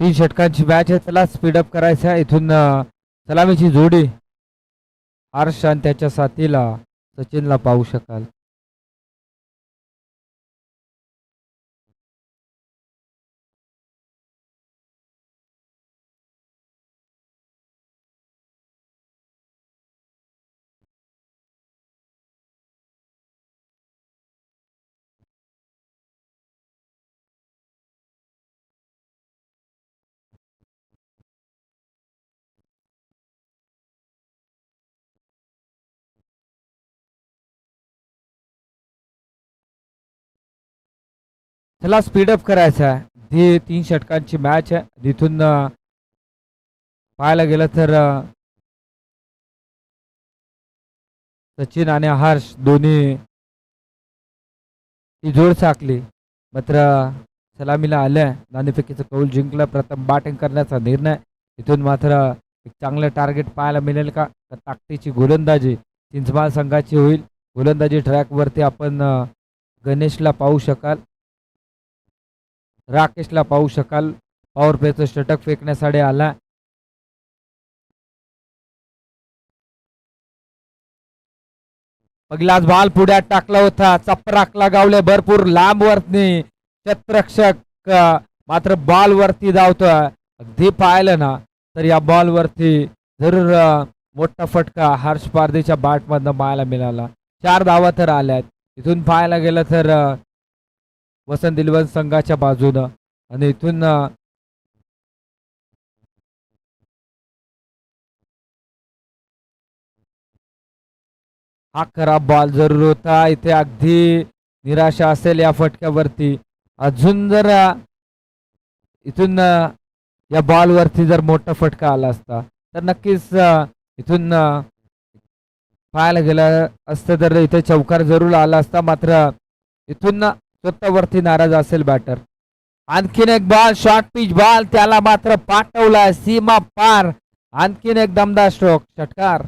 3 षटकांची match आहे. चला speedup करायचं आहे. इथून सलामीची जोडी हर्ष आणि त्याच्या साथीला सचिनला पाहू शकाल. चला स्पीडअप करायचं आहे. ही 3 षटकांची मॅच आहे. तिथून पाहायला गेलं तर सचिन आणि हर्ष दोन्ही ही जोड साकली. मात्र सलामीला आल्या. नाणेफेकीचं कौल जिंकलं. प्रथम बॅटिंग करण्याचा निर्णय. इथून मात्र एक चांगलं टार्गेट पाहायला मिळेल का? ताकदीची गोलंदाजी चिंचमाळ संघाची होईल. गोलंदाजी ट्रॅकवरती आपण गणेशला पाहू शकाल, राकेशला पाहू शकाल. पॉवर प्लेचं षटक फेकण्यासाठी आला. पहिलाच बॉल पुढ्यात टाकला होता. चपराकला गावले भरपूर लांब वरती. क्षेत्ररक्षक मात्र बॉल वरती धावतोय. अगदी पाहिलं ना तर या बॉल वरती जरूर मोठा फटका हर्ष पारधीच्या बॅट मधनं पाहायला मिळाला. 4 धावा तर आल्यात. इथून पाहायला गेलं तर वसंत दिलवन संघाच्या बाजूनं आणि इथून हा खराब बॉल जरूर होता. इथे अगदी निराशा असेल या फटक्यावरती. अजून जर इथून या बॉल वरती जर मोठा फटका आला असता तर नक्कीच इथून पाहायला गेलं असतं तर इथे चौकार जरूर आला असता. मात्र इथून स्वतःवरती नाराज असेल बॅटर. आणखीन एक बॉल शॉर्ट पिच बॉल त्याला मात्र पाठवला सीमा पार. आणखीन एक दमदार स्ट्रोक षटकार.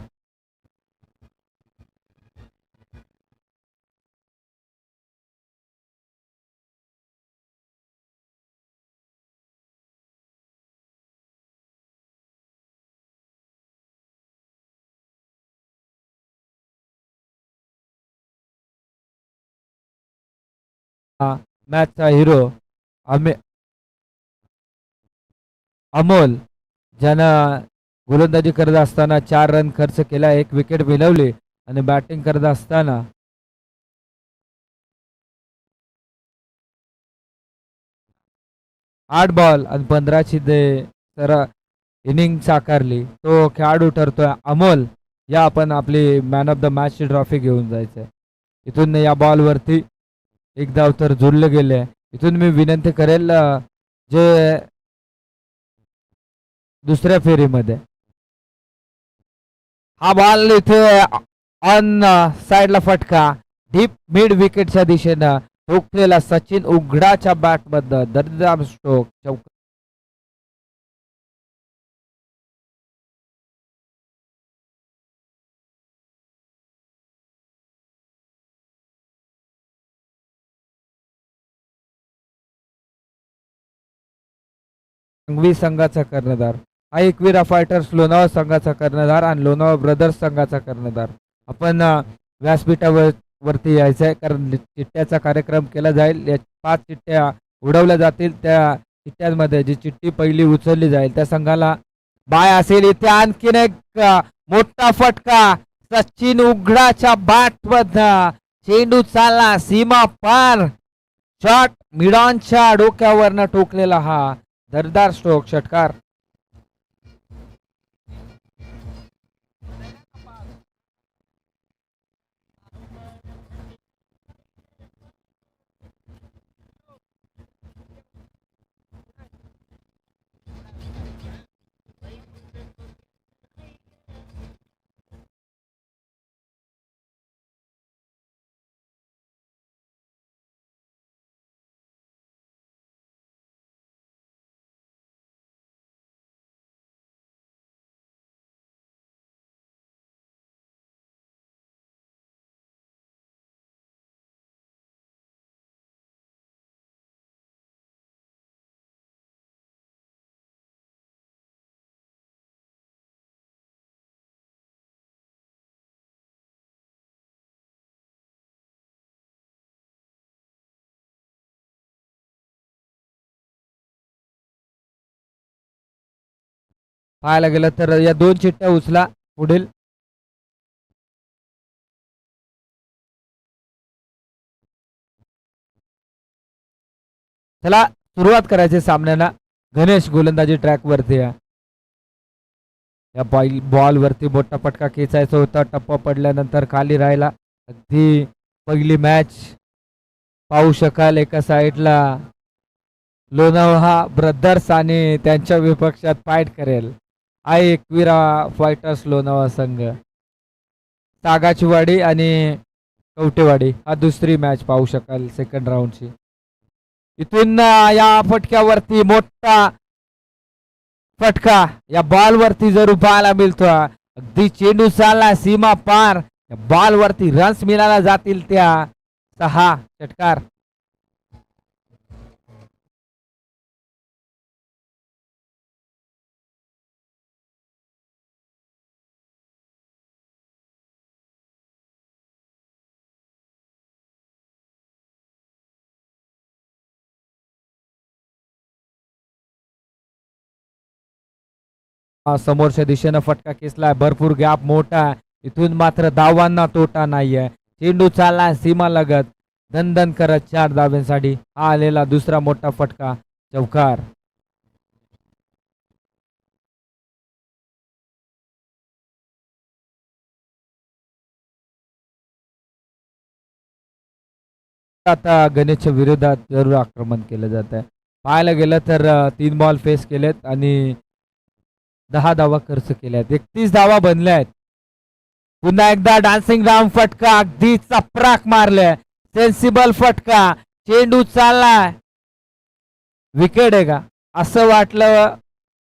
मॅचचा हिरो अमोल ज्यानं गोलंदाजी करत असताना 4 रन खर्च केला, 1 विकेट मिळवली आणि बॅटिंग करत असताना 8 बॉल आणि 15 तर इनिंग साकारली. तो खेळाडू ठरतोय अमोल. या आपण आपली मॅन ऑफ द मॅचची ट्रॉफी घेऊन जायचंय. इथून या बॉलवरती एक धाव तर जोडले गेले. इथून मी विनंती करेल जे दुसऱ्या फेरीमध्ये हा बॉल इथे ऑन साइडला फटका डीप मिड विकेटच्या दिशेनं ठोकलेला सचिन उघडाच्या बॅट मधनं दर्जेदार स्ट्रोक. संघवी संघाचा कर्णधार हा एकविरा फायटर्स लोणावळा संघाचा कर्णधार आणि लोणावळा ब्रदर्स संघाचा कर्णधार. आपण व्यासपीठावर वरती यायचं आहे कारण चिठ्ठ्याचा कार्यक्रम केला जाईल. या 5 चिठ्ठ्या उडवल्या जातील. त्या चिठ्ठ्यांमध्ये जी चिठ्ठी पहिली उचलली जाईल त्या संघाला बाय असेल. इथे आणखीन एक मोठा फटका सचिन उघडाच्या बॅट मधनं चेंडू चालला सीमा पार. शॉट मिडॉनच्या डोक्यावरनं ठोकलेला हा दरदार स्ट्रोक षटकार. पाहायला गेलं तर या 2 चिठ्ठ्या उचला पुढील. चला सुरुवात करायची सामन्याला. गणेश गोलंदाजी ट्रॅक वरती आहे. या बॉल वरती मोठा फटका खेचायचा होता. टप्पा पडल्यानंतर खाली राहिला. अगदी पहिली मॅच पाहू शकाल एका साईडला लोणावळा ब्रदर्स आणि त्यांच्या विपक्षात फाईट करेल आय एकविरा फायटर्स लोणावळा संघ. सागाचीवाडी आणि कवटेवाडी हा दुसरी मॅच पाहू शकाल सेकंड राऊंडची. इथून या फटक्यावरती मोठा फटका या बॉल वरती जरूर पाहायला मिळतो. अगदी चेंडू चालला सीमा पार. या बॉल वरती रन्स मिळायला जातील त्या 6 षटकार. समोरच्या दिशेनं फटका खेचलाय. भरपूर गॅप मोठा. इथून मात्र धावांना तोटा नाहीये. चेंडू चालला सीमा लगत. दणदण करत 4 धाव्यांसाठी हा आलेला दुसरा मोठा फटका चौकार. आता गणेशच्या विरोधात जरूर आक्रमण केलं जात आहे. पाहायला गेलं तर 3 बॉल फेस केलेत आणि 10 धावा खर्च केल्यात. 31 धावा बनल्या आहेत. पुन्हा एकदा डान्सिंग राऊंड फटका अगदी चपराक मारले. सेन्सिबल फटका. चेंडू चाललाय. विकेट आहे का असं वाटलं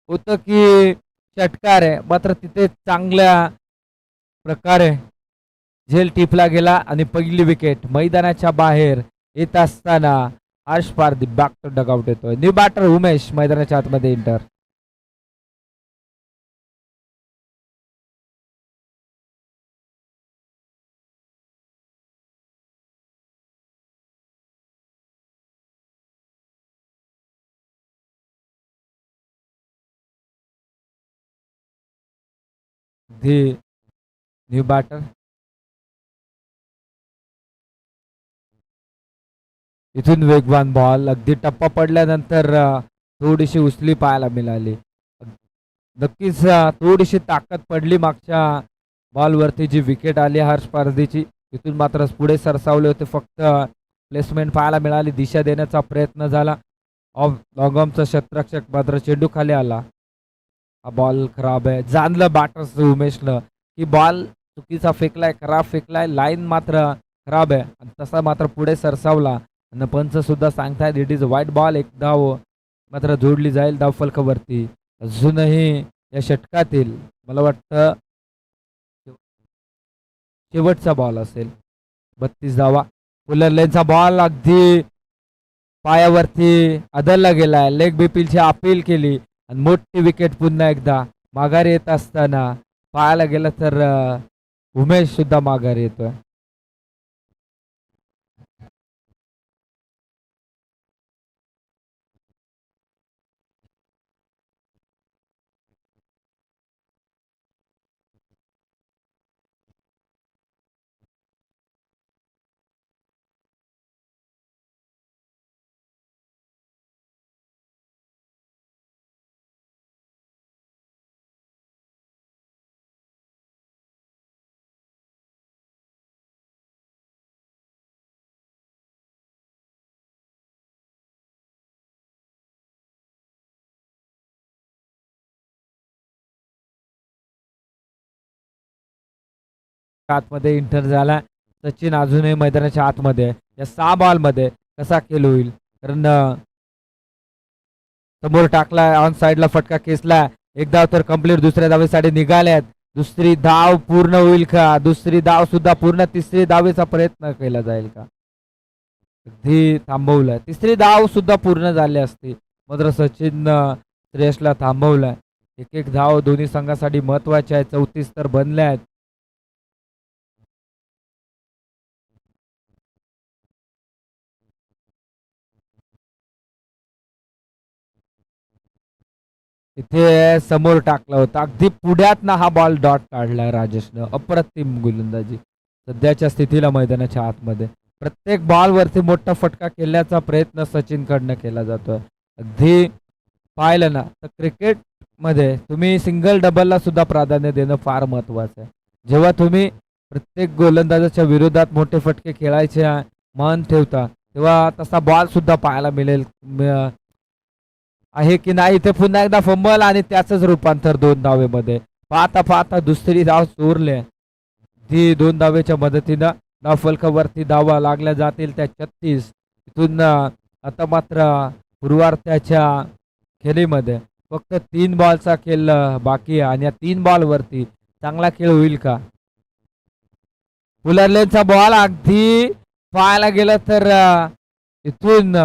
होतं की षटकार आहे. मात्र तिथे चांगल्या प्रकारे झेल टिपला गेला आणि पहिली विकेट मैदानाच्या बाहेर येत असताना हर्ष पारधी बॅक टू डगआउट येतोय. न्यू बॅटर उमेश मैदानाच्या आतमध्ये इंटर. न्यू बॅटर इथून वेगवान बॉल अगदी टप्पा पडल्यानंतर थोडीशी उचली पाहायला मिळाली. नक्कीच थोडीशी ताकद पडली मागच्या बॉलवरती जी विकेट आली हर्ष पारधीची. तिथून मात्र पुढे सरसावले होते. फक्त प्लेसमेंट पाहायला मिळाली. दिशा देण्याचा प्रयत्न झाला. ऑफ लॉंगॉमचा क्षेत्ररक्षक मात्र चेंडू खाली आला. हा बॉल खराब आहे. जाणलं बॅटर्स उमेशनं की बॉल चुकीचा फेकलाय खराब फेकलाय. लाईन मात्र खराब आहे आणि तसा मात्र पुढे सरसावला आणि पंच सुद्धा सांगतायत इट इज व्हाईट बॉल. एक धाव मात्र जोडली जाईल धावफलकावरती. अजूनही या षटकातील मला वाटतं शेवटचा बॉल असेल. 32 धावा. पुलरलेनचा बॉल अगदी पायावरती आदळला गेलाय. लेग बिपिलची अपील केली आणि मोठी विकेट पुन्हा एकदा माघारी येत असताना पाहायला गेलं तर उमेश सुद्धा माघारी येतोय. आतमध्ये इंटर झाला. सचिन अजूनही मैदानाच्या आतमध्ये. या 6 बॉल मध्ये कसा खेळ होईल कारण समोर टाकला ऑन साइडला फटका खेचला. एक धाव तर कंप्लीट. दुसऱ्या धावेसाठी निघाल्यात. दुसरी धाव पूर्ण होईल का? दुसरी धाव सुद्धा पूर्ण. तिसरी धावेचा प्रयत्न केला जाईल का? अगदी थांबवलाय. तिसरी धाव सुद्धा पूर्ण झाली असती मात्र सचिन श्रेयसला थांबवलाय. एक एक धाव दोन्ही संघासाठी महत्वाची आहे. 34 तर बनल्या आहेत. इथे समोर टाकला होता. अगदी पुढ्यातनं हा बॉल डॉट काढलाय राजेशनं. अप्रतिम गोलंदाजी सध्याच्या स्थितीला मैदानाच्या आतमध्ये. प्रत्येक बॉलवरती मोठा फटका खेळण्याचा प्रयत्न सचिनकडनं केला जातोय. अगदी पाहिलं ना तर क्रिकेटमध्ये तुम्ही सिंगल डबलला सुद्धा प्राधान्य देणं फार महत्त्वाचं आहे. जेव्हा तुम्ही प्रत्येक गोलंदाजाच्या विरोधात मोठे फटके खेळायचे मन ठेवता तेव्हा तसा बॉल सुद्धा पाहायला मिळेल आहे की नाही. ते पुन्हा एकदा फंबल आणि त्याचंच रूपांतर 2 धावेमध्ये. पाहता पाहता दुसरी धाव चोरले. ती 2 धावेच्या मदतीनं धावफलकावरती धावा लागल्या जातील त्या 36. इथून आता मात्र पूर्वार्धाच्या खेळीमध्ये फक्त 3 बॉलचा खेळ बाकी आहे आणि या 3 बॉलवरती चांगला खेळ होईल का? फुलरलेनचा बॉल अगदी पाहायला गेलं तर इथून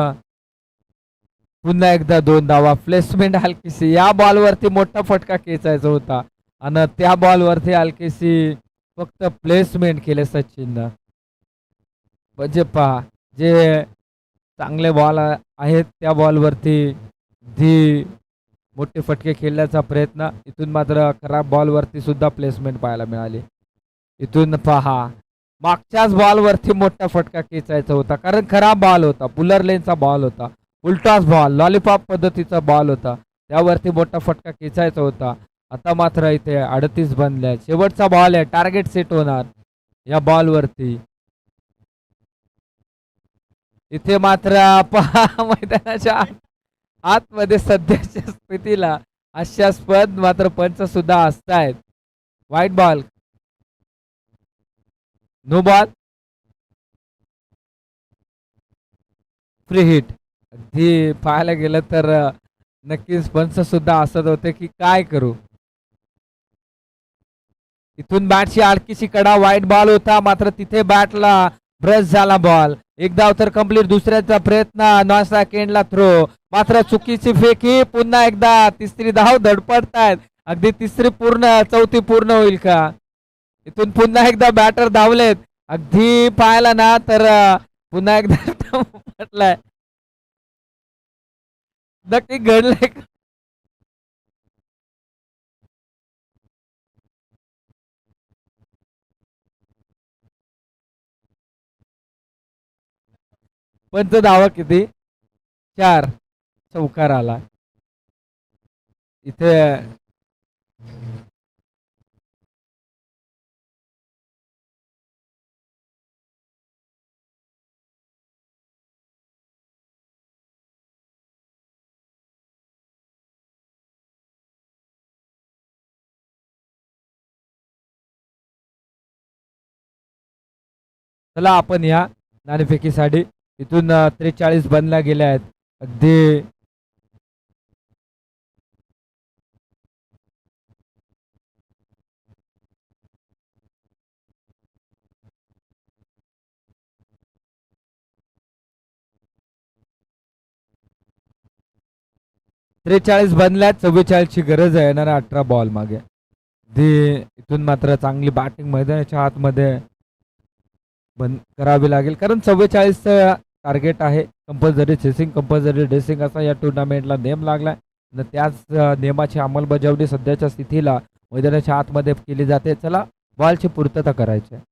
पुन्हा एकदा 2 धावा. प्लेसमेंट हलकीशी या बॉलवरती मोठा फटका खेचायचा होता आणि त्या बॉलवरती हलकीशी फक्त प्लेसमेंट केले सचिननं. म्हणजे पहा जे चांगले बॉल आहेत त्या बॉलवरती जी मोठे फटके खेळण्याचा प्रयत्न. इथून मात्र खराब बॉलवरती सुद्धा प्लेसमेंट पाहायला मिळाली. इथून पहा मागच्याच बॉलवरती मोठा फटका खेचायचा होता कारण खराब बॉल होता. पुलर लेनचा बॉल होता. उलटाच बॉल लॉलीपॉप पद्धतीचा बॉल होता. त्यावरती मोठा फटका खेचायचा होता. आता मात्र इथे 38 बनले. शेवटचा बॉल आहे. टार्गेट सेट होणार या बॉलवरती. इथे मात्र पहा मैदानाच्या आतमध्ये सध्याच्या स्थितीला हास्यास्पद मात्र पंच सुद्धा असतायत. Wide ball, no ball, free hit. अगदी पाहायला गेलं तर नक्कीच पंच सुद्धा असत होते की काय करू. इथून बॅटची आडकीची कडा. व्हाईट बॉल होता मात्र तिथे बॅटला ब्रश झाला बॉल. एक धाव तर कंप्लीट. दुसऱ्याचा प्रयत्न नॉन सेकंडला थ्रो मात्र चुकीची फेकी. पुन्हा एकदा तिसरी धाव धडपडतायत. अगदी तिसरी पूर्ण चौथी पूर्ण होईल का? इथून पुन्हा एकदा बॅटर धावलेत. अगदी पाहायला ना तर पुन्हा एकदा म्हटलंय नक्की घडलंय का? पंच धावा किती? 4. चौकार आला इथे. 'चला आपण या नाणेफेकीसाठी. इथून 43 बनल्या गेल्या आहेत. अगदी 43 बनल्यात. 44 ची गरज आहे येणाऱ्या 18 बॉल मागे. इथून मात्र चांगली बॅटिंग मैदानाच्या आतमध्ये बंद करावी लागेल कारण 44चं टार्गेट आहे. कंपल्सरी चेसिंग कंपल्सरी ड्रेसिंग असा या टुर्नामेंटला नेम लागलाय. त्याच नियमाची अंमलबजावणी सध्याच्या स्थितीला मैदानाच्या आतमध्ये केली जाते. चला बॉलची पूर्तता करायची आहे.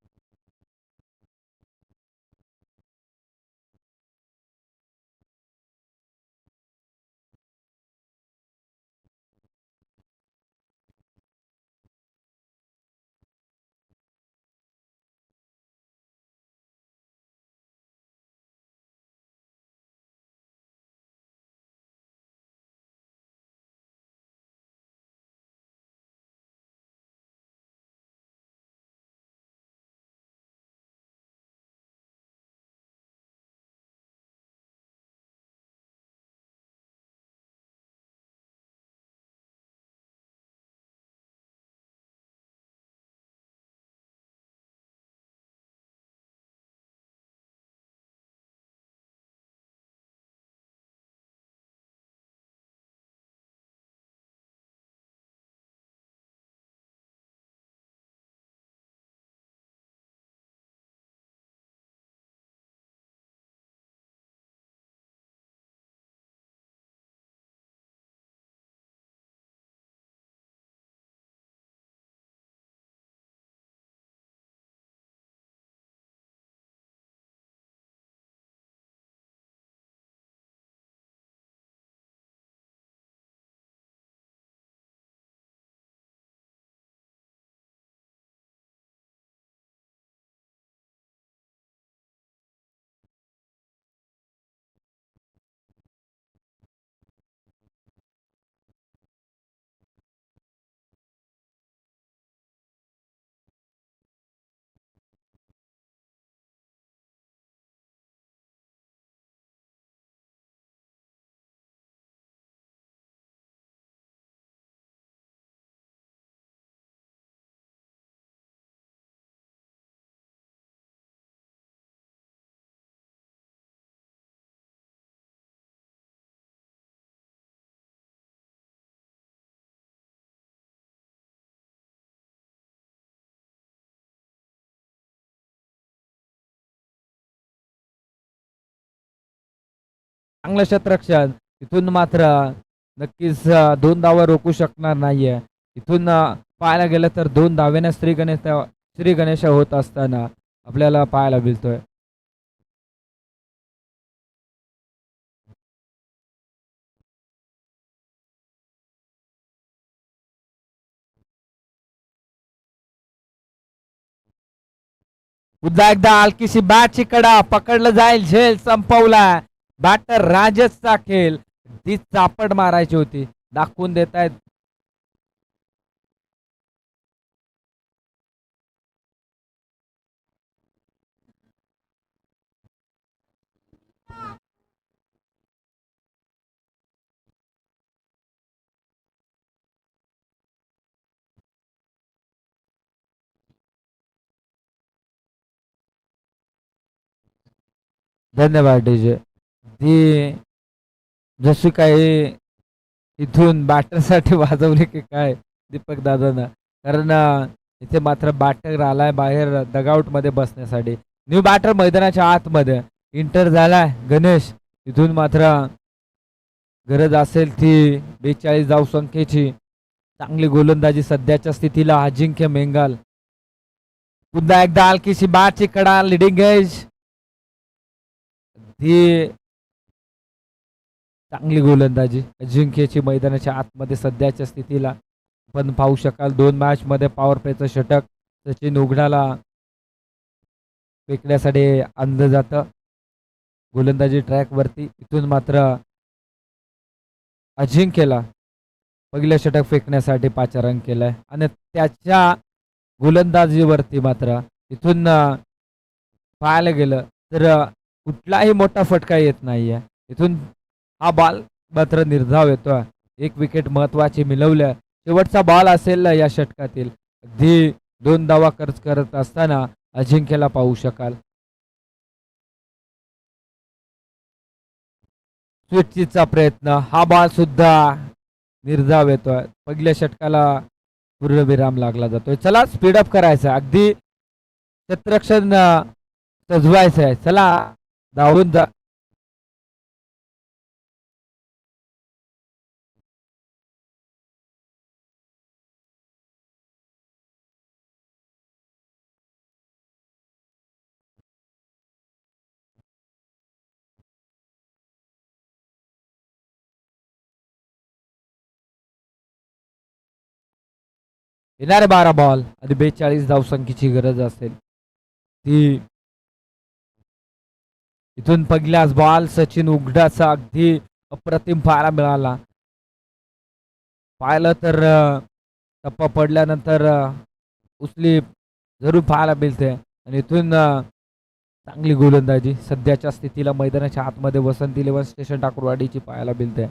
चांगलं क्षेत्ररक्षण. इथून मात्र नक्कीच 2 धावा रोखू शकणार नाहीये. इथून पाहायला गेलं तर 2 धावेने श्री गणेश होत असताना आपल्याला पाहायला मिळतोय. पुन्हा एकदा हलकीशी बॅटची कडा पकडलं जाईल. झेल संपवला. बॅटर राजेशचा खेळ. ती चापड मारायची होती. दाखवून देत आहेत. धन्यवाद डीजे. ती जशी काही इथून बॅटरसाठी वाजवली की काय दीपक दादानं. कारण इथे मात्र बॅटर आलाय बाहेर डगआउट मध्ये बसण्यासाठी. न्यू बॅटर मैदानाच्या आतमध्ये इंटर झालाय गणेश. इथून मात्र गरज असेल ती 42 धाव संख्येची. चांगली गोलंदाजी सध्याच्या स्थितीला अजिंक्य मेंगाल. पुन्हा एकदा हलकीशी बॅटची कडा लिडिंग एज. ती चांगली गोलंदाजी अजिंक्यची मैदानाच्या आतमध्ये सध्याच्या स्थितीला पण पाहू शकाल. 2 मॅच मध्ये पॉवर प्लेचं षटक सचिन उघडाला फेकण्यासाठी आणलं जातं गोलंदाजी ट्रॅक वरती. इथून मात्र अजिंक्यला पहिलं षटक फेकण्यासाठी पाचारण केलंय आणि त्याच्या गोलंदाजीवरती मात्र इथून पाहायला गेलं तर कुठलाही मोठा फटका येत नाहीये. इथून हा बॉल मात्र निर्धाव येतोय. एक विकेट महत्वाची मिळवल्या. शेवटचा बॉल असेल या षटकातील. अगदी 2 धावा खर्च करत असताना अजिंक्यला पाहू शकाल. स्विचचा प्रयत्न. हा बॉल सुद्धा निर्धाव येतोय. पहिल्या षटकाला पूर्णविराम लागला जातोय. चला स्पीडअप करायचं. अगदी क्षेत्ररक्षण सजवायचं आहे. चला धावून जा. येणारे 12 बॉल आणि 42 धावसंख्येची गरज असेल ती. इथून पहिलाच बॉल सचिन उघडाचा अगदी अप्रतिम पाहायला मिळाला. पाहिलं तर टप्पा पडल्यानंतर उचली जरूर पाहायला मिळते. आणि इथून चांगली गोलंदाजी सध्याच्या स्थितीला मैदानाच्या आतमध्ये वसंत 11 स्टेशन ठाकूरवाडीची पाहायला मिळते.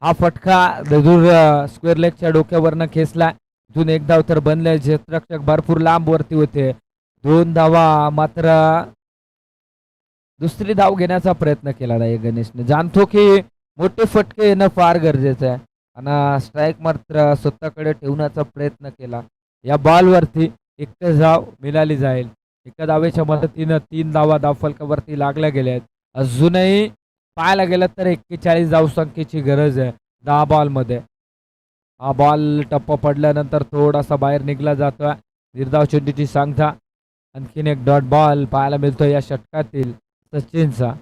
हा फटका जरूर स्क्वेअर लेगच्या डोक्यावरनं खेचला. इथून एक धाव तर बनले. क्षेत्ररक्षक भरपूर लांब वरती होते. 2 धावा मात्र दुसरी धाव घेण्याचा प्रयत्न केला नाही गणेशने. जाणतो की मोठे फटके येणं फार गरजेचं आहे आणि स्ट्राईक मात्र स्वतःकडे ठेवण्याचा प्रयत्न केला. या बॉलवरती एक धाव मिळाली जाईल. एका धावेच्या मदतीनं 3 धावा धावफलकावरती लागल्या गेल्या आहेत. अजूनही पाहायला गेलं तर 41 धावसंख्येची गरज आहे 10 बॉलमध्ये. हा बॉल टप्पा पडल्यानंतर थोडासा बाहेर निघला जातोय. निर्धाव चेंडूची सांगता. आणखीन एक डॉट बॉल पाहायला मिळतोय या षटकातील सचिनचा.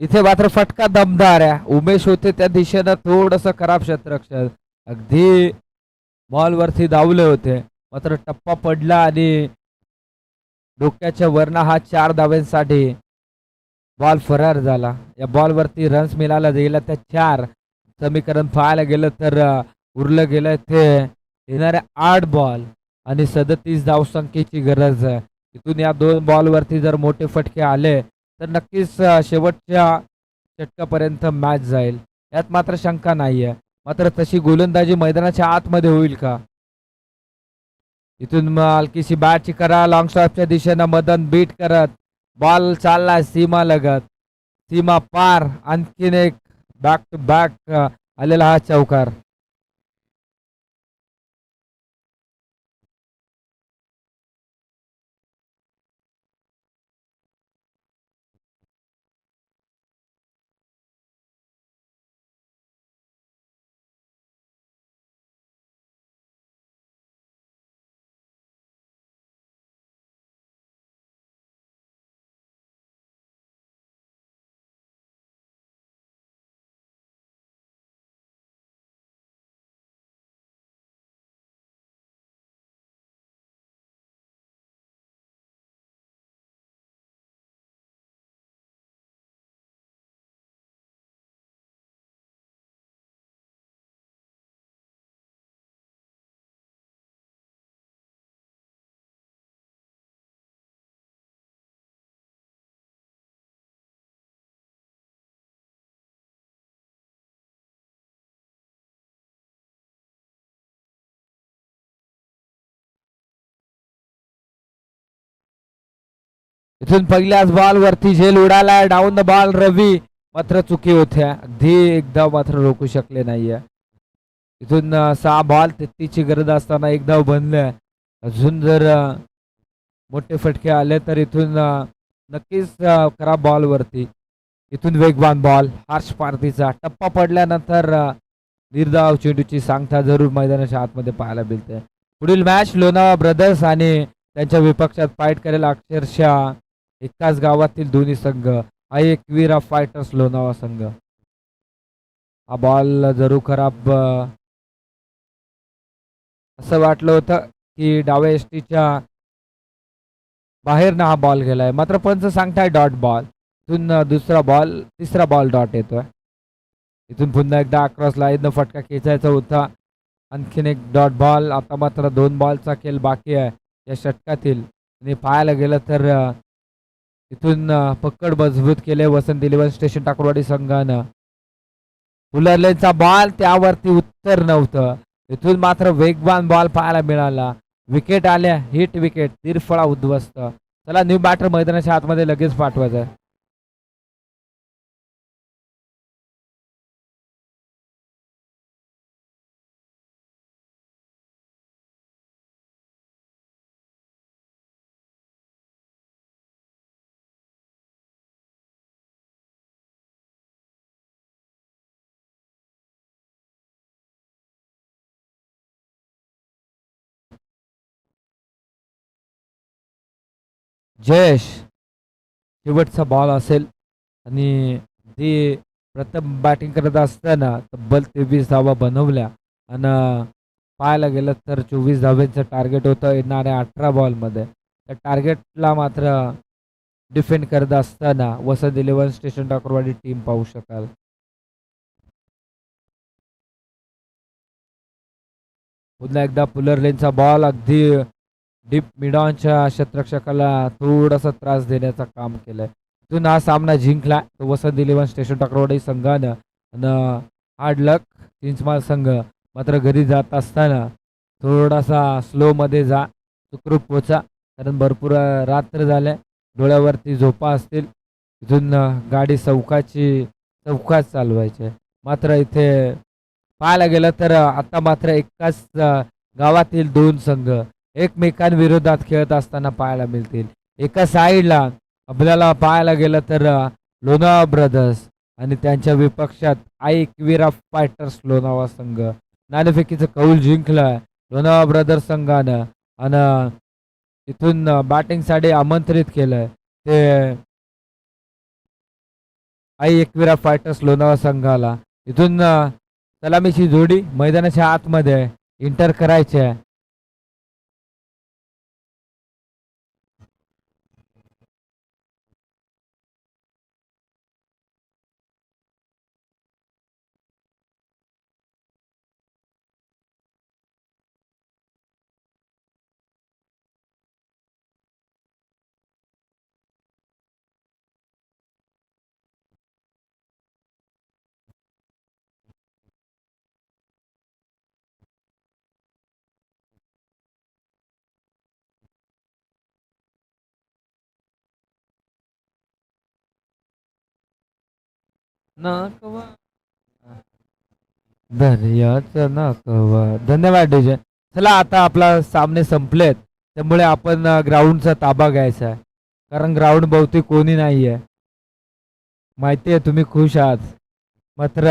इथे मात्र फटका दमदार आहे. उमेश होते त्या दिशेनं थोडस खराब क्षेत्ररक्षण. अगदी बॉलवरती धावले होते मात्र टप्पा पडला आणि डोक्याच्या वरना हा 4 धाव्यांसाठी बॉल फरार झाला. या बॉलवरती रन्स मिळाला गेला त्या 4. समीकरण पाहायला गेलं तर उरलं गेलं ते येणारे 8 बॉल आणि 37 धावसंख्येची गरज आहे. इथून या 2 बॉलवरती जर मोठे फटके आले तर नक्कीच शेवटच्या षटकापर्यंत मॅच जाईल. यात मात्र शंका नाहीये. मात्र तशी गोलंदाजी मैदानाच्या आतमध्ये होईल का? इथून हलकीशी बॅटची करा लॉंग स्टॉपच्या दिशेनं मदन बीट करत बॉल चालला सीमा लगत, सीमा पार, आणखीन एक बॅक टू बॅक आलेला हा चौकार. इथून पहिल्याच बॉल वरती झेल उडाला डाऊन द बॉल रवी, मात्र चुकी होत्या अगदी एकदा मात्र रोखू शकले नाहीये. इथून 6 बॉल 33ची गरज असताना एक धाव बनले. अजून जर मोठे फटके आले तर इथून नक्कीच खराब बॉल वरती. इथून वेगवान बॉल हर्ष पारधीचा टप्पा पडल्यानंतर निर्धाव चेंडूची सांगता जरूर मैदानाच्या आतमध्ये पाहायला मिळते. पुढील मॅच लोणावळा ब्रदर्स आणि त्यांच्या विपक्षात फाईट करेल अक्षरशः एकाच गावातील दोन्ही संघ. हा एक वीरा फायटर्स लोणावळा संघ. हा बॉल जरूर खराब असं वाटलं होतं की डाव्या एसटीच्या बाहेरनं हा बॉल गेलाय, मात्र पंच सांगताय डॉट बॉल. इथून दुसरा बॉल तिसरा बॉल डॉट येतोय. इथून पुन्हा एकदा अक्रॉस लाईननं फटका खेचायचा होता. आणखीन एक डॉट बॉल. आता मात्र 2 बॉलचा खेळ बाकी आहे या षटकातील. आणि पाहायला गेलं तर इथून पकड मजबूत केले वसंत इलेव्हन स्टेशन टाकरवाडी संघानं. फुलरलेनचा बॉल त्यावरती उत्तर नव्हतं. इथून मात्र वेगवान बॉल पाहायला मिळाला. विकेट आल्या हिट विकेट तिरफळा उद्ध्वस्त. चला न्यू बॅटर मैदानाच्या आतमध्ये लगेच पाठवायचं. जयेश शेवटचा बॉल असेल आणि ती प्रथम बॅटिंग करत असताना तब्बल 23 धावा बनवल्या आणि पाहायला गेलं तर 24 धाब्यांचं टार्गेट होतं येणाऱ्या 18 बॉलमध्ये. त्या टार्गेटला मात्र डिफेंड करत असताना वसंत इलेव्हन स्टेशन टाकरवाडी टीम पाहू शकाल. पुन्हा एकदा पुलर लेनचा बॉल अगदी डीप मिडॉनच्या क्षेत्ररक्षकाला थोडासा त्रास देण्याचं काम केलंय. तिथून हा सामना जिंकला तो वसंत इलेव्हन स्टेशन टाकरवाडी संघानं. आणि हार्ड लक चिंचमाल संघ मात्र घरी जात असताना थोडासा स्लो मध्ये जा, सुखरूप पोचा, कारण भरपूर रात्र झाल्या, डोळ्यावरती झोपा असतील. इथून गाडी चौकात चालवायची. मात्र इथे पाहायला गेलं तर आता मात्र एकाच गावातील 2 संघ एकमेकांविरोधात खेळत असताना पाहायला मिळतील. एका साईडला आपल्याला पाहायला गेलं तर लोणावळा ब्रदर्स आणि त्यांच्या विपक्षात एकविरा फायटर्स लोणावळा संघ. नाणेफेकीचं कौल जिंकलं लोणावळा ब्रदर्स संघानं आणि इथून बॅटिंगसाठी आमंत्रित केलंय ते एकविरा फायटर्स लोणावळा संघाला. इथून सलामीची जोडी मैदानाच्या आतमध्ये इंटर करायची आहे. नाकवा दर्याचा नाकवा. धन्यवाद डीजे. चला आता आपला सामने संपलेत, त्यामुळे आपण ग्राउंडचा ताबा घ्यायचा आहे, कारण ग्राउंड भोवती कोणी नाही आहे. माहिती आहे तुम्ही खुश आहात, मात्र